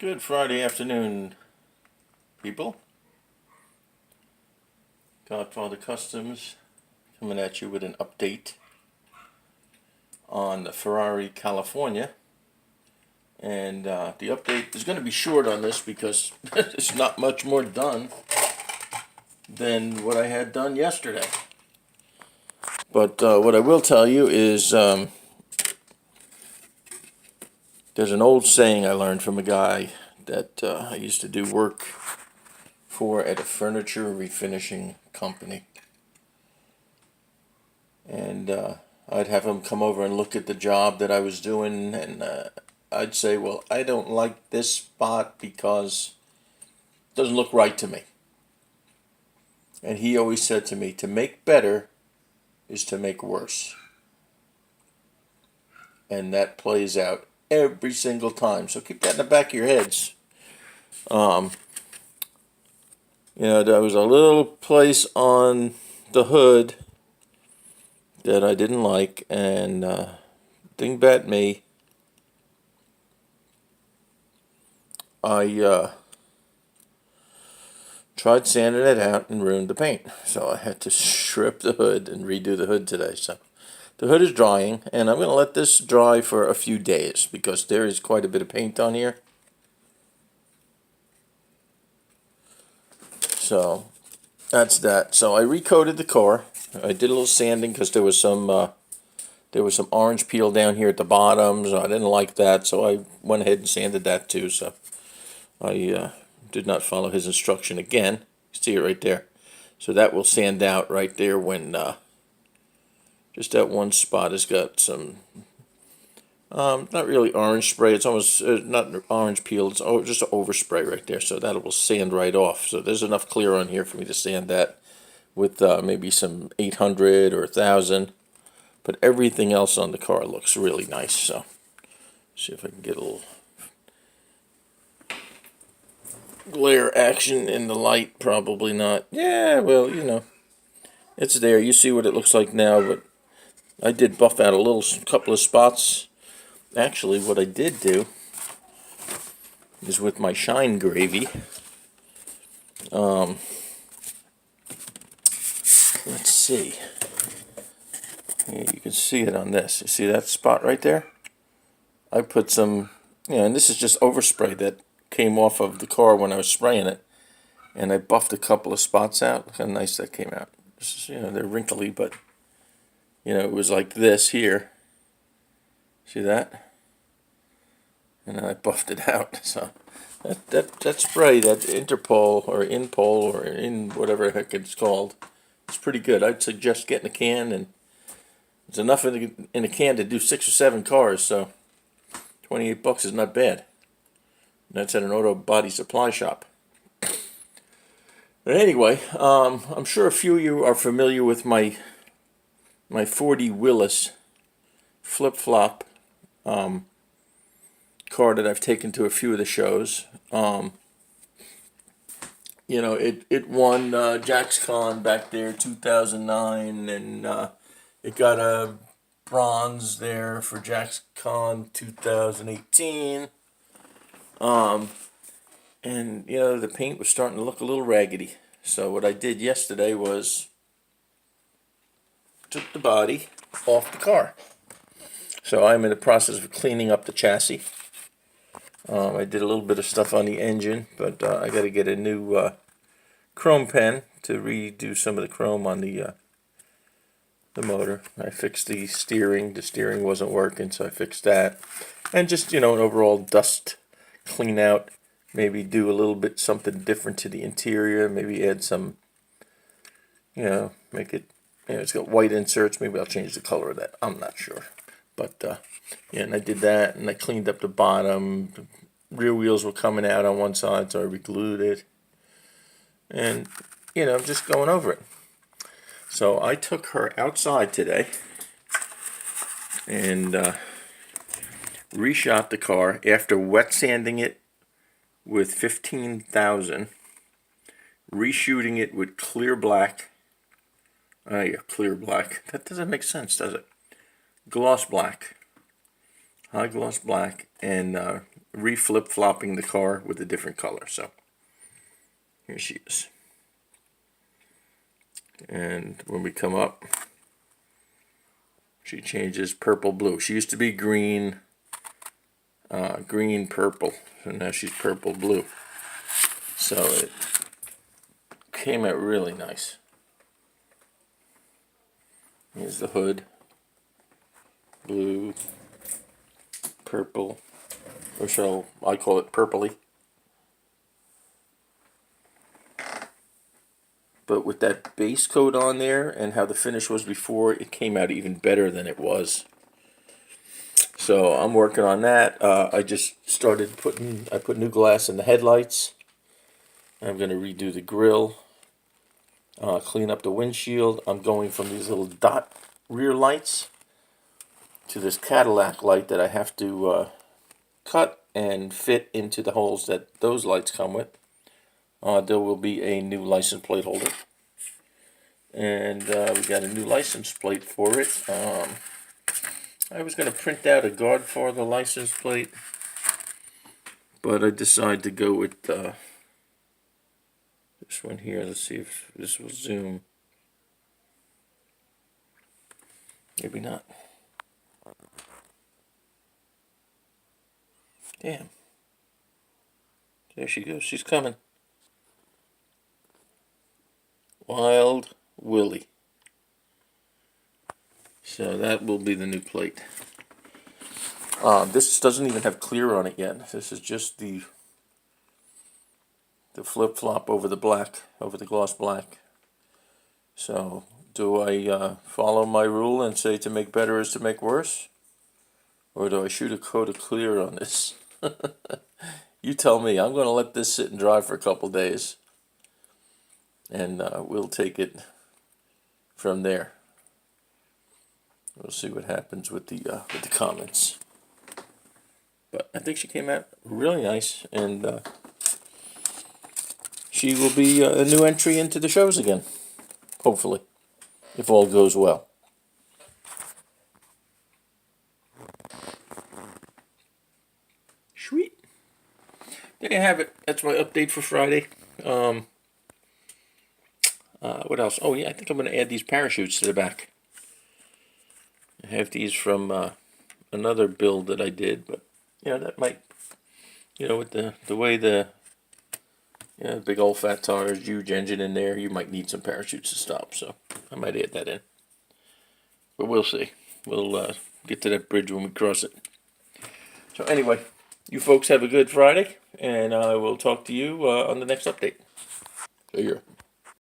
Good Friday afternoon, people. Godfather Customs coming at you with an update on the Ferrari, California. And the update is going to be short on this because there's not much more done than what I had done yesterday. But what I will tell you is there's an old saying I learned from a guy that I used to do work for at a furniture refinishing company. And I'd have him come over and look at the job that I was doing, and I'd say, well, I don't like this spot because it doesn't look right to me. And he always said to me, to make better is to make worse. And that plays out every single time. So keep that in the back of your heads. There was a little place on the hood that I didn't like, and dingbat me, I tried sanding it out and ruined the paint. So I had to strip the hood and redo the hood today. So the hood is drying, and I'm going to let this dry for a few days because there is quite a bit of paint on here. So that's that. So I recoated the car. I did a little sanding because there was some orange peel down here at the bottom, so I didn't like that. So I went ahead and sanded that too. So I did not follow his instruction again. See it right there. So that will sand out right there when just that one spot has got some, not really orange spray. It's almost not orange peel. It's just an overspray right there. So that will sand right off. So there's enough clear on here for me to sand that with maybe some 800 or 1000. But everything else on the car looks really nice. So see if I can get a little glare action in the light. Probably not. Yeah, well, it's there. You see what it looks like now, but I did buff out a couple of spots. Actually, what I did do is with my shine gravy. Let's see. Yeah, you can see it on this. You see that spot right there? I put some, and this is just overspray that came off of the car when I was spraying it. And I buffed a couple of spots out. Look how nice that came out. This is, they're wrinkly, but, it was like this here. See that? And then I buffed it out. So that spray, that Interpol or Inpol or in whatever the heck it's called, it's pretty good. I'd suggest getting a can, and it's enough in a can to do 6 or 7 cars. So $28 is not bad. And that's at an auto body supply shop. But anyway, I'm sure a few of you are familiar with my 40 Willis flip-flop car that I've taken to a few of the shows. It won JaxCon back there 2009, and it got a bronze there for JaxCon 2018. And the paint was starting to look a little raggedy. So what I did yesterday was took the body off the car. So I'm in the process of cleaning up the chassis. I did a little bit of stuff on the engine, but I got to get a new chrome pen to redo some of the chrome on the motor. I fixed the steering. The steering wasn't working, so I fixed that. And just, an overall dust clean out. Maybe do a little bit something different to the interior. Maybe add some, make it, it's got white inserts. Maybe I'll change the color of that. I'm not sure. But, and I did that, and I cleaned up the bottom. The rear wheels were coming out on one side, so I re-glued it. And, I'm just going over it. So I took her outside today and reshot the car after wet sanding it with 15,000, reshooting it with clear black. Clear black. That doesn't make sense, does it? Gloss black. high gloss black, and re-flip flopping the car with a different color. So here she is. And when we come up, she changes purple blue. She used to be green, green purple, so now she's purple blue. So it came out really nice. Here's the hood, blue, purple, or shall I call it purpley. But with that base coat on there and how the finish was before, it came out even better than it was. So I'm working on that. I just started I put new glass in the headlights. I'm going to redo the grill, clean up the windshield. I'm going from these little dot rear lights to this Cadillac light that I have to cut and fit into the holes that those lights come with. There will be a new license plate holder. And we got a new license plate for it. I was going to print out a Godfather license plate, but I decided to go with this one here. Let's see if this will zoom. Maybe not. Damn. There she goes. She's coming. Wild Willie. So that will be the new plate. This doesn't even have clear on it yet. This is just the flip-flop over the black, over the gloss black. So do I follow my rule and say to make better is to make worse? Or do I shoot a coat of clear on this? You tell me. I'm going to let this sit and dry for a couple days. And we'll take it from there. We'll see what happens with the comments. But I think she came out really nice, and she will be a new entry into the shows again, hopefully, if all goes well. Sweet. There you have it. That's my update for Friday. What else? Oh yeah, I think I'm going to add these parachutes to the back. I have these from another build that I did, but that might, with the way the big old fat tires, huge engine in there, you might need some parachutes to stop. So I might add that in, but we'll see. We'll get to that bridge when we cross it. So anyway, you folks have a good Friday, and I will talk to you on the next update. See ya.